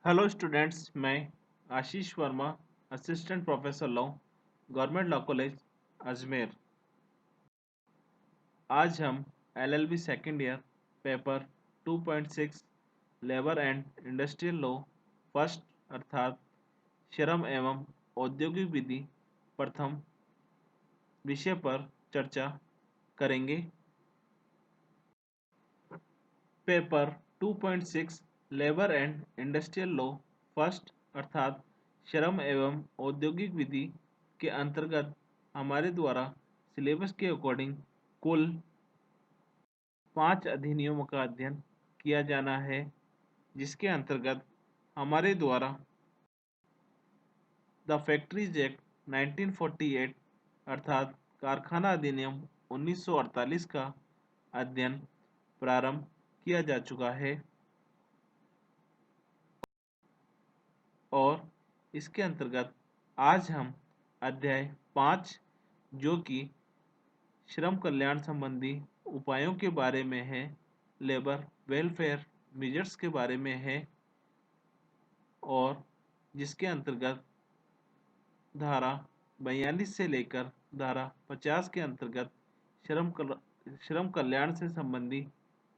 Hello students, मैं Ashish Verma, assistant professor law, government law college Ajmer. आज हम LLB second year paper 2.6 labour and industrial law first अर्थात श्रम एवं औद्योगिक विधि प्रथम विषय पर चर्चा करेंगे। Paper 2.6 labour and industrial law first अर्थात श्रम एवं औद्योगिक विधि के अंतर्गत हमारे द्वारा सिलेबस के अकॉर्डिंग कुल 5 अधिनियमों का अध्ययन किया जाना है, जिसके अंतर्गत हमारे द्वारा द फैक्ट्रीज एक्ट 1948 अर्थात कारखाना अधिनियम 1948 का अध्ययन प्रारंभ किया जा चुका है और इसके अंतर्गत आज हम अध्याय 5 जो कि श्रम कल्याण संबंधी उपायों के बारे में है, लेबर वेलफेयर मेजर्स के बारे में है और जिसके अंतर्गत धारा 42 से लेकर धारा 50 के अंतर्गत श्रम कल्याण से संबंधी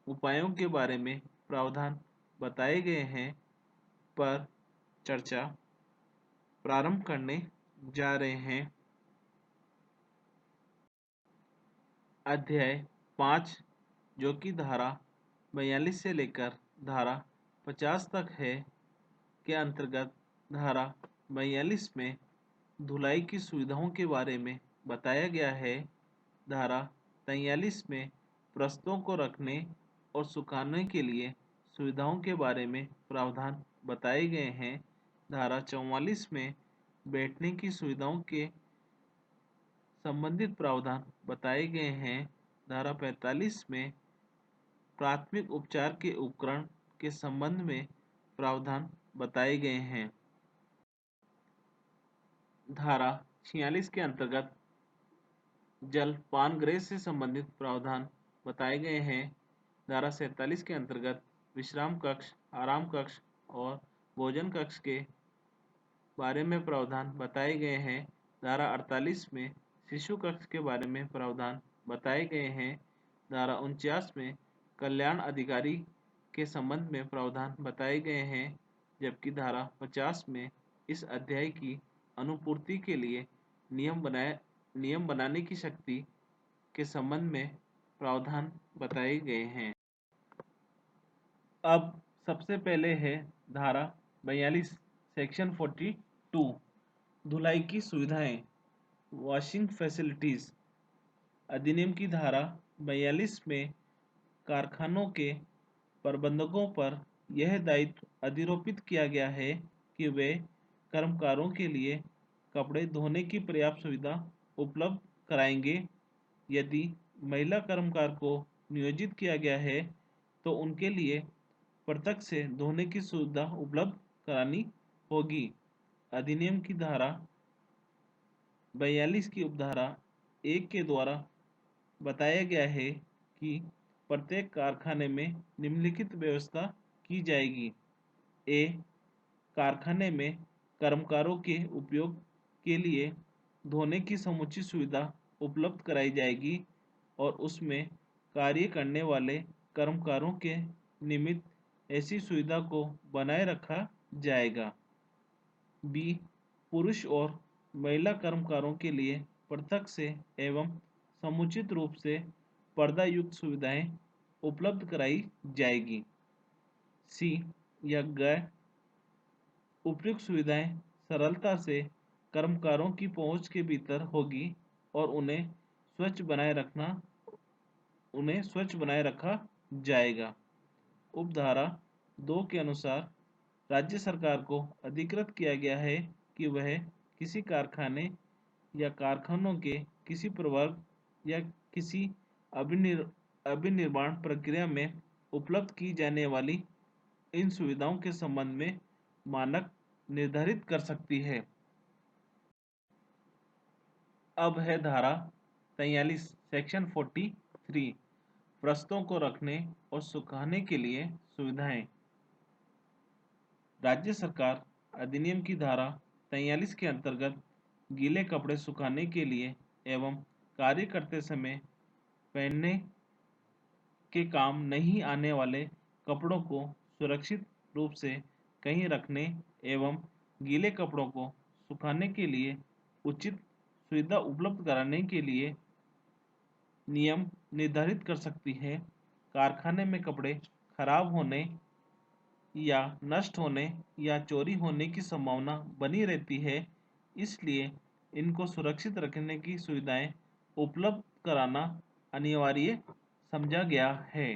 उपायों के बारे में प्रावधान बताए गए हैं पर चर्चा प्रारंभ करने जा रहे हैं। अध्याय 5 जो कि धारा 42 से लेकर धारा 50 तक है के अंतर्गत धारा 42 में धुलाई की सुविधाओं के बारे में बताया गया है। धारा 43 में प्रस्तों को रखने और सुखाने के लिए सुविधाओं के बारे में प्रावधान बताए गए हैं। धारा 44 में बैठने की सुविधाओं के संबंधित प्रावधान बताए गए हैं। धारा 45 में प्राथमिक उपचार के उपकरण के संबंध में प्रावधान बताए गए हैं। धारा 46 के अंतर्गत जल पान गृह से संबंधित प्रावधान बताए गए हैं। धारा 47 के अंतर्गत विश्राम कक्ष, आराम कक्ष और भोजन कक्ष के बारे में प्रावधान बताए गए हैं। धारा 48 में शिशु कक्ष के बारे में प्रावधान बताए गए हैं। धारा 49 में कल्याण अधिकारी के संबंध में प्रावधान बताए गए हैं, जबकि धारा 50 में इस अध्याय की अनुपूर्ति के लिए नियम बनाने की शक्ति के संबंध में प्रावधान बताए गए हैं। अब सबसे पहले है धारा 42 सेक्शन 42 धुलाई की सुविधाएं वॉशिंग फैसिलिटीज। अधिनियम की धारा 42 में कारखानों के प्रबंधकों पर यह दायित्व अधिरोपित किया गया है कि वे कर्मकारों के लिए कपड़े धोने की पर्याप्त सुविधा उपलब्ध कराएंगे। यदि महिला कर्मकार को नियोजित किया गया है तो उनके लिए पृथक से धोने की सुविधा उपलब्ध करानी होगी। अधिनियम की धारा 42 की उपधारा 1 के द्वारा बताया गया है कि प्रत्येक कारखाने में निम्नलिखित व्यवस्था की जाएगी। ए, कारखाने में कर्मकारों के उपयोग के लिए धोने की समुचित सुविधा उपलब्ध कराई जाएगी और उसमें कार्य करने वाले कर्मकारों के निमित्त ऐसी सुविधा को बनाए रखा जाएगा। बी, पुरुष और महिला कर्मकारों के लिए पृथक से एवं समुचित रूप से पर्दा युक्त सुविधाएं उपलब्ध कराई जाएगी। सी या ग, उपयुक्त सुविधाएं सरलता से कर्मकारों की पहुंच के भीतर होगी और उन्हें स्वच्छ बनाए रखा जाएगा। उपधारा 2 के अनुसार राज्य सरकार को अधिकृत किया गया है कि वह किसी कारखाने या कारखानों के किसी प्रवर्ग या किसी अभिनिर्माण प्रक्रिया में उपलब्ध की जाने वाली इन सुविधाओं के संबंध में मानक निर्धारित कर सकती है। अब है धारा 43 सेक्शन 43 प्रस्तों को रखने और सुखाने के लिए सुविधाएं। राज्य सरकार अधिनियम की धारा 43 के अंतर्गत गीले कपड़े सुखाने के लिए एवं कार्य करते समय पहनने के काम नहीं आने वाले कपड़ों को सुरक्षित रूप से कहीं रखने एवं गीले कपड़ों को सुखाने के लिए उचित सुविधा उपलब्ध कराने के लिए नियम निर्धारित कर सकती है। कारखाने में कपड़े खराब होने या नष्ट होने या चोरी होने की संभावना बनी रहती है, इसलिए इनको सुरक्षित रखने की सुविधाएं उपलब्ध कराना अनिवार्य समझा गया है।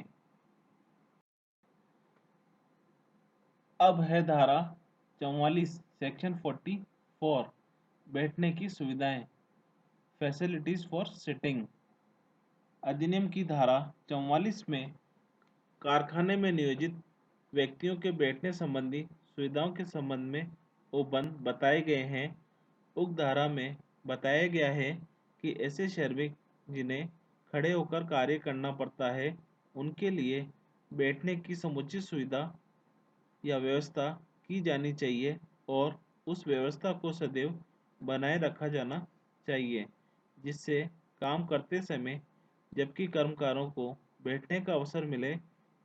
अब है धारा 44 सेक्शन 44 बैठने की सुविधाएं फैसिलिटीज फॉर सिटिंग। अधिनियम की धारा 44 में कारखाने में नियोजित व्यक्तियों के बैठने संबंधी सुविधाओं के संबंध में उपबंध बताए गए हैं। उक्त धारा में बताया गया है कि ऐसे श्रमिक जिन्हें खड़े होकर कार्य करना पड़ता है, उनके लिए बैठने की समुचित सुविधा या व्यवस्था की जानी चाहिए और उस व्यवस्था को सदैव बनाए रखा जाना चाहिए, जिससे काम करते समय जबकि कर्मकारों को बैठने का अवसर मिले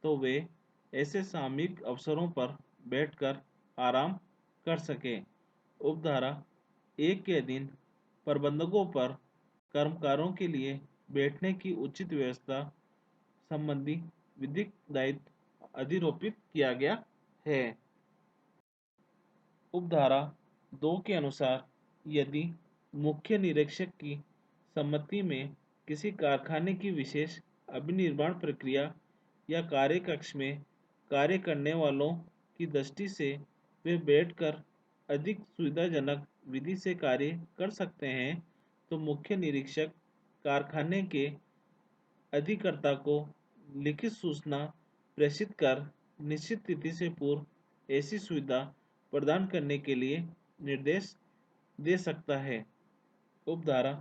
तो वे ऐसे सामयिक अवसरों पर बैठकर आराम कर सकें। उपधारा 1 के अधीन प्रबंधकों पर कर्मकारों के लिए बैठने की उचित व्यवस्था संबंधी विधिक दायित्व अधिरोपित किया गया है। उपधारा 2 के अनुसार यदि मुख्य निरीक्षक की सम्मति में किसी कारखाने की विशेष अभिनिर्माण प्रक्रिया या कार्य कक्ष में कार्य करने वालों की दृष्टि से वे बैठकर अधिक सुविधाजनक विधि से कार्य कर सकते हैं, तो मुख्य निरीक्षक कारखाने के अधिकर्ता को लिखित सूचना प्रेषित कर निश्चित तिथि से पूर्व ऐसी सुविधा प्रदान करने के लिए निर्देश दे सकता है। उपधारा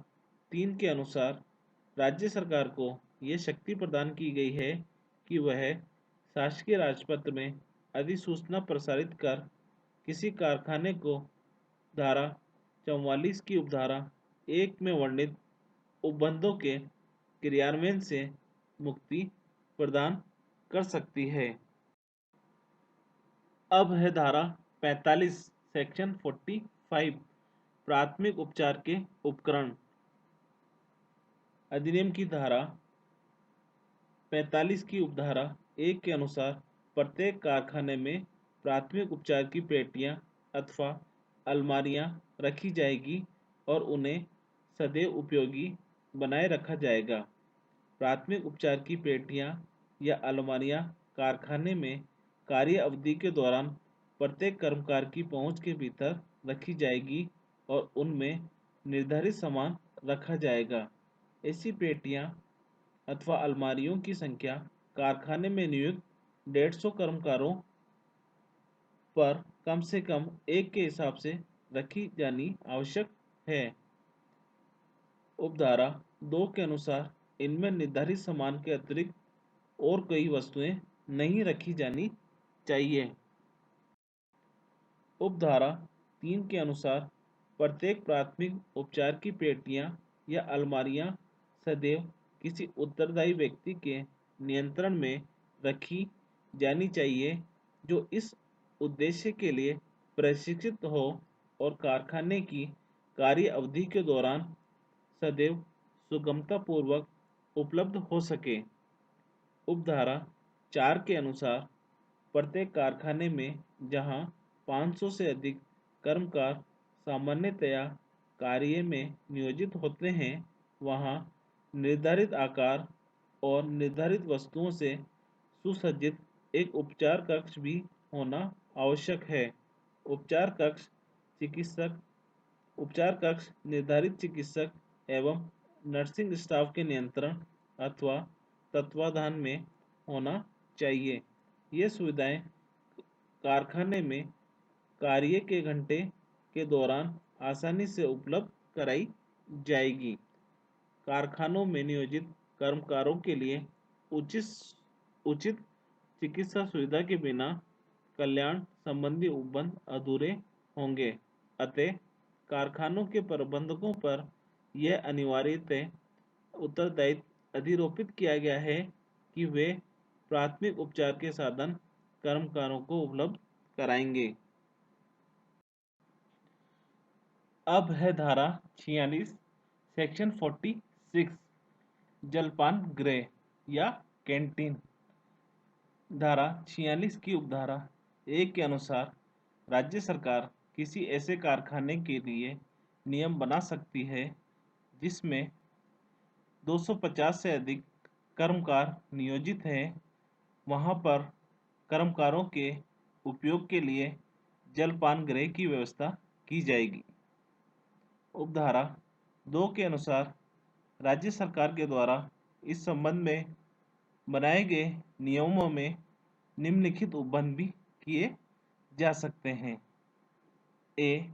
3 के अनुसार राज्य सरकार को यह शक्ति प्रदान की गई है कि वह शासकीय राजपत्र में अधिसूचना प्रसारित कर किसी कारखाने को धारा 44 की उपधारा 1 में वर्णित उपबंधों के क्रियान्वयन से मुक्ति प्रदान कर सकती है। अब है धारा 45 सेक्शन 45 प्राथमिक उपचार के उपकरण। अधिनियम की धारा 45 की उपधारा 1 के अनुसार प्रत्येक कारखाने में प्राथमिक उपचार की पेटियां अथवा अलमारियां रखी जाएगी और उन्हें सदैव उपयोगी बनाए रखा जाएगा। प्राथमिक उपचार की पेटियां या अलमारियां कारखाने में कार्य अवधि के दौरान प्रत्येक कर्मकार की पहुंच के भीतर रखी जाएगी और उनमें निर्धारित सामान रखा जाएगा। ऐसी पेटियां अथवा अलमारियों की संख्या कारखाने में नियुक्त 150 कर्मकारों पर कम से कम एक के हिसाब से रखी जानी आवश्यक है। उपधारा 2 के अनुसार इनमें निर्धारित सामान के अतिरिक्त और कई वस्तुएं नहीं रखी जानी चाहिए। उपधारा 3 के अनुसार प्रत्येक प्राथमिक उपचार की पेटियां या अलमारियां सदैव किसी उत्तरदायी व्यक्ति के नियंत्रण में रखी जानी चाहिए, जो इस उद्देश्य के लिए प्रशिक्षित हो और कारखाने की कार्य अवधि के दौरान सदैव सुगमतापूर्वक उपलब्ध हो सके। उपधारा 4 के अनुसार प्रत्येक कारखाने में जहां 500 से अधिक कर्मकार सामान्यतया कार्य में नियोजित होते हैं, वहां निर्धारित आकार और निर्धारित वस्तुओं से सुसज्जित एक उपचार कक्ष भी होना आवश्यक है। उपचार कक्ष चिकित्सक उपचार कक्ष निर्धारित चिकित्सक एवं नर्सिंग स्टाफ के नियंत्रण अथवा तत्वाधान में होना चाहिए। ये सुविधाएं कारखाने में कार्य के घंटे के दौरान आसानी से उपलब्ध कराई जाएगी। कारखानों में नियोजित कर्मकारों के लिए उचित उचित चिकित्सा सुविधा के बिना कल्याण संबंधी उपबंध अधूरे होंगे। अतः कारखानों के प्रबंधकों पर यह अनिवार्यतः उत्तरदायित्व अधिरोपित किया गया है कि वे प्राथमिक उपचार के साधन कर्मकारों को उपलब्ध कराएंगे। अब है धारा 46 सेक्शन 46 जलपान गृह या कैंटीन। धारा 46 की उपधारा 1 के अनुसार राज्य सरकार किसी ऐसे कारखाने के लिए नियम बना सकती है जिसमें 250 से अधिक कर्मकार नियोजित हैं। वहां पर कर्मकारों के उपयोग के लिए जलपान गृह की व्यवस्था की जाएगी। उपधारा 2 के अनुसार राज्य सरकार के द्वारा इस संबंध में बनाए गए नियमों में निम्नलिखित उपबंध भी किए जा सकते हैं। ए,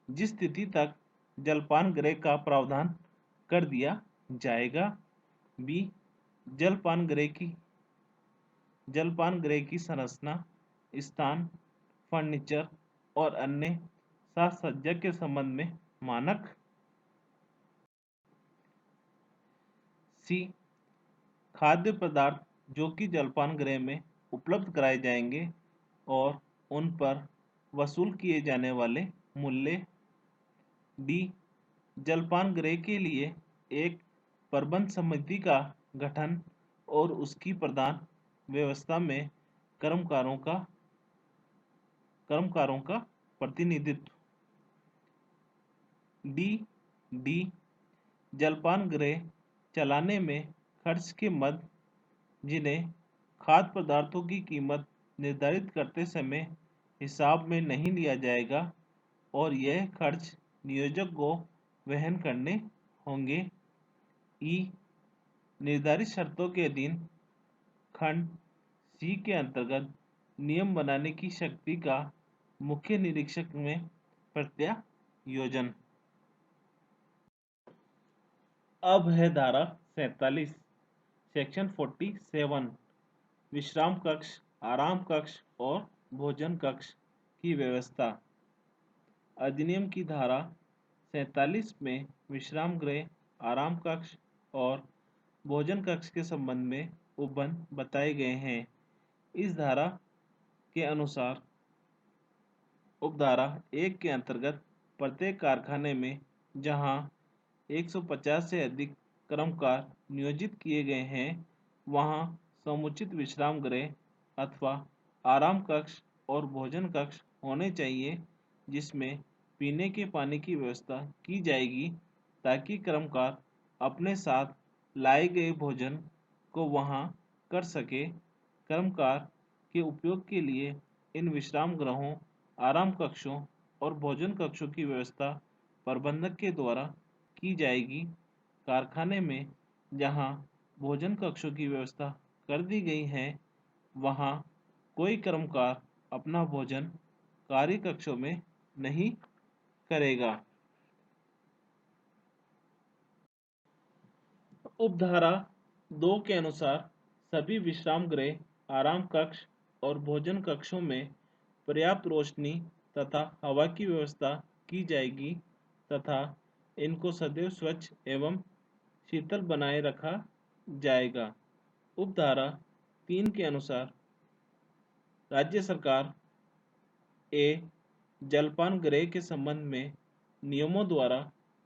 जिस तिथि तक जलपान गृह का प्रावधान कर दिया जाएगा। बी, जलपान गृह की संरचना, स्थान, फर्नीचर और अन्य साज सज्जा के संबंध में मानक। सी, खाद्य पदार्थ जो कि जलपान गृह में उपलब्ध कराए जाएंगे और उन पर वसूल किए जाने वाले मूल्य। डी, जलपान गृह के लिए एक प्रबंध समिति का गठन और उसकी प्रधान व्यवस्था में कर्मकारों का प्रतिनिधित्व। डी, जलपान गृह चलाने में खर्च के मद जिन्हें खाद्य पदार्थों की कीमत निर्धारित करते समय हिसाब में नहीं लिया जाएगा और यह खर्च नियोजक को वहन करने होंगे। ई, निर्धारित शर्तों के अधीन खंड सी के अंतर्गत नियम बनाने की शक्ति का मुख्य निरीक्षक में प्रत्यायोजन। अब है धारा 47 सेक्शन 47 विश्राम कक्ष, आराम कक्ष और भोजन कक्ष की व्यवस्था। अधिनियम की धारा 47 में विश्राम गृह, आराम कक्ष और भोजन कक्ष के संबंध में उपबंध बताए गए हैं। इस धारा के अनुसार उपधारा 1 के अंतर्गत प्रत्येक कारखाने में जहां 150 से अधिक कर्मकार नियोजित किए गए हैं वहां समुचित विश्राम गृह अथवा आराम कक्ष और भोजन कक्ष होने चाहिए जिसमें पीने के पानी की व्यवस्था की जाएगी ताकि कर्मकार अपने साथ लाए गए भोजन को वहां कर सके। कर्मकार के उपयोग के लिए इन विश्राम गृहों, आराम कक्षों और भोजन कक्षों की व्यवस्था प्रबंधक के द्वारा की जाएगी। कारखाने में जहां भोजन कक्षों की व्यवस्था कर दी गई है वहां कोई कर्मकार अपना भोजन कार्य कक्षों में नहीं करेगा। उपधारा 2 के अनुसार सभी विश्राम गृह, आराम कक्ष और भोजन कक्षों में पर्याप्त रोशनी तथा हवा की व्यवस्था की जाएगी तथा इनको सदैव स्वच्छ एवं शीतल बनाए रखा जाएगा। उपधारा 3 के अनुसार राज्य सरकार ए, जलपान गृह के संबंध में नियमों द्वारा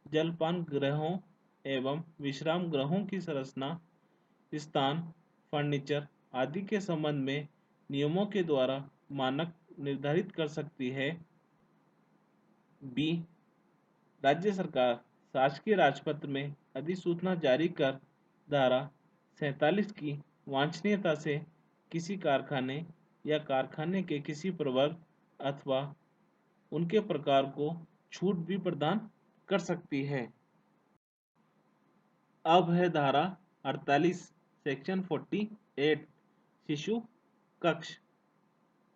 जलपान गृहों एवं विश्राम गृहों की संरचना, स्थान, फर्नीचर आदि के संबंध में नियमों के द्वारा मानक निर्धारित कर सकती है। बी, राज्य सरकार शासकीय राजपत्र में अधिसूचना जारी कर धारा 47 की वांछनीयता से किसी कारखाने या कारखाने के किसी प्रवर्ग अथवा उनके प्रकार को छूट भी प्रदान कर सकती है। अब है धारा 48 सेक्शन 48 शिशु कक्ष।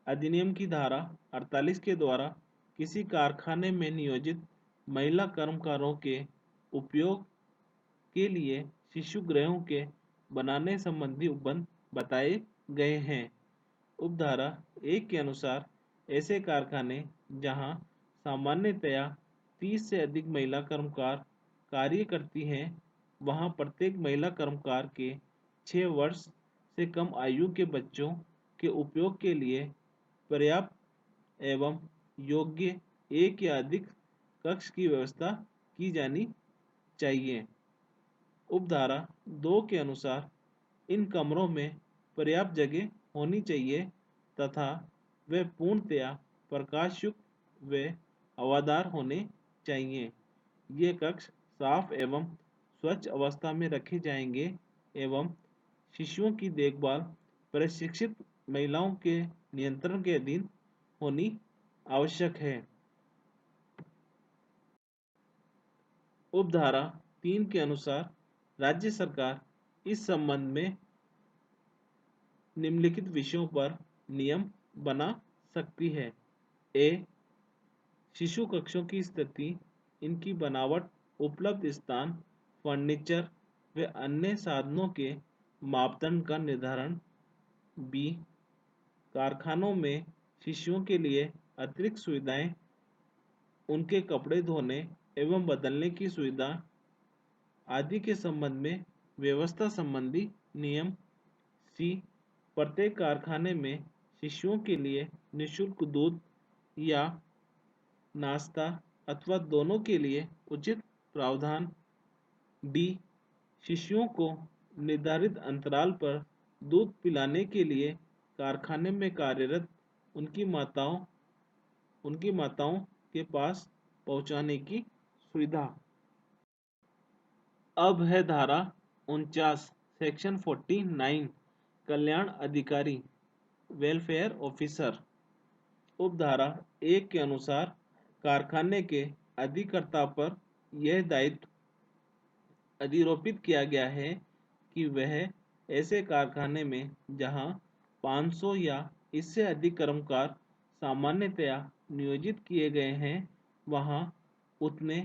अधिनियम की धारा 48 के द्वारा किसी कारखाने में नियोजित महिला कर्मकारों के उपयोग के लिए शिशु गृहों के बनाने संबंधी उपबंध बताए गए हैं। उपधारा 1 के अनुसार ऐसे कारखाने जहां सामान्यतया 30 से अधिक महिला कर्मकार कार्य करती हैं, वहां प्रत्येक महिला कर्मकार के 6 वर्ष से कम आयु के बच्चों के उपयोग के लिए पर्याप्त एवं योग्य 1 या अधिक कक्ष की व्यवस्था की जानी चाहिए। उपधारा 2 के अनुसार इन कमरों में पर्याप्त जगह होनी चाहिए तथा वे पूर्णतया प्रकाशयुक्त व हवादार होने चाहिए। ये कक्ष साफ एवं स्वच्छ अवस्था में रखे जाएंगे एवं शिशुओं की देखभाल प्रशिक्षित महिलाओं के नियंत्रण के अधीन होनी आवश्यक है। उपधारा 3 के अनुसार राज्य सरकार इस संबंध में निम्नलिखित विषयों पर नियम बना सकती है। ए. शिशु कक्षों की स्थिति, इनकी बनावट, उपलब्ध स्थान, फर्नीचर व अन्य साधनों के मापदंड का निर्धारण। बी. कारखानों में शिशुओं के लिए अतिरिक्त सुविधाएं, उनके कपड़े धोने एवं बदलने की सुविधा आदि के संबंध में व्यवस्था संबंधी नियम। सी. प्रत्येक कारखाने में शिशुओं के लिए निःशुल्क दूध या नाश्ता अथवा दोनों के लिए उचित प्रावधान। डी. शिशुओं को निर्धारित अंतराल पर दूध पिलाने के लिए कारखाने में कार्यरत उनकी माताओं के पास पहुंचाने की सुविधा। अब है धारा 49 सेक्शन 49 कल्याण अधिकारी वेलफेयर ऑफिसर। उपधारा 1 के अनुसार कारखाने के अधिकर्ता पर यह दायित्व अधिरोपित किया गया है कि वह ऐसे कारखाने में जहां 500 या इससे अधिक कर्मकार सामान्यतया नियोजित किए गए हैं, वहां उतने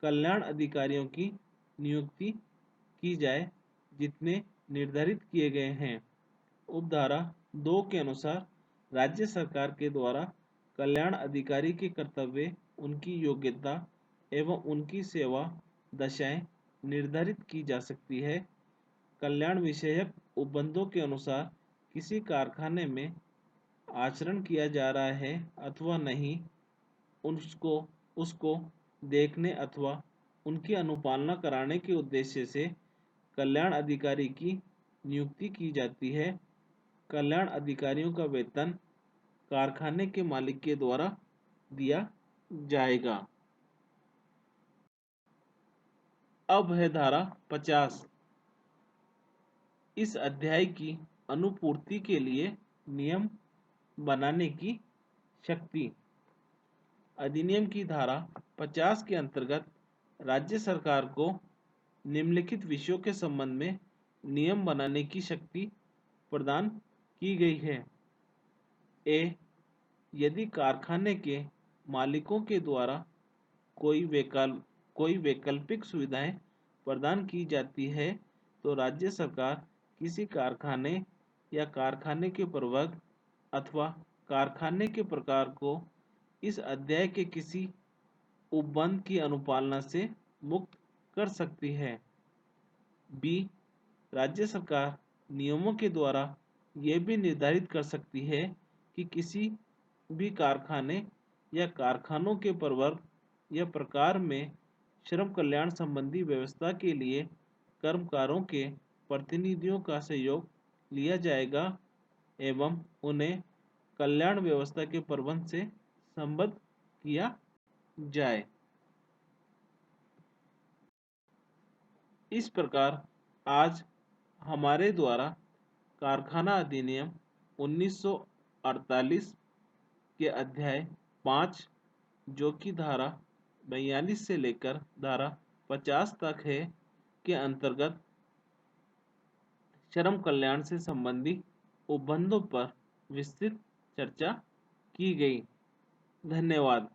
कल्याण अधिकारियों की नियुक्ति की जाए जितने निर्धारित किए गए हैं। उपधारा 2 के अनुसार राज्य सरकार के द्वारा कल्याण अधिकारी के कर्तव्य, उनकी योग्यता एवं उनकी सेवा दशाएं निर्धारित की जा सकती है। कल्याण विषयक उपबंधों के अनुसार किसी कारखाने में आचरण किया जा रहा है अथवा नहीं, उसको देखने अथवा उनकी अनुपालना कराने के उद्देश्य से कल्याण अधिकारी की नियुक्ति की जाती है। कल्याण अधिकारियों का वेतन कारखाने के मालिक के द्वारा दिया जाएगा। अब है धारा 50 इस अध्याय की अनुपूर्ति के लिए नियम बनाने की शक्ति। अधिनियम की धारा 50 के अंतर्गत राज्य सरकार को निम्नलिखित विषयों के संबंध में नियम बनाने की शक्ति प्रदान की गई है। ए. यदि कारखाने के मालिकों के द्वारा कोई वैकल्पिक सुविधाएं प्रदान की जाती है तो राज्य सरकार किसी कारखाने या कारखाने के प्रवर्ग अथवा कारखाने के प्रकार को इस अध्याय के किसी उपबंध की अनुपालना से मुक्त कर सकती है। बी. राज्य सरकार नियमों के द्वारा यह भी निर्धारित कर सकती है कि किसी भी कारखाने या कारखानों के प्रवर्ग या प्रकार में श्रम कल्याण संबंधी व्यवस्था के लिए कर्मकारों के प्रतिनिधियों का सहयोग लिया जाएगा एवं उन्हें कल्याण व्यवस्था के प्रबंध से संबद्ध किया जाए। इस प्रकार आज हमारे द्वारा कारखाना अधिनियम 1948 के अध्याय 5 जो कि धारा 42 से लेकर धारा 50 तक है के अंतर्गत श्रम कल्याण से संबंधी उपबंधों पर विस्तृत चर्चा की गई। धन्यवाद।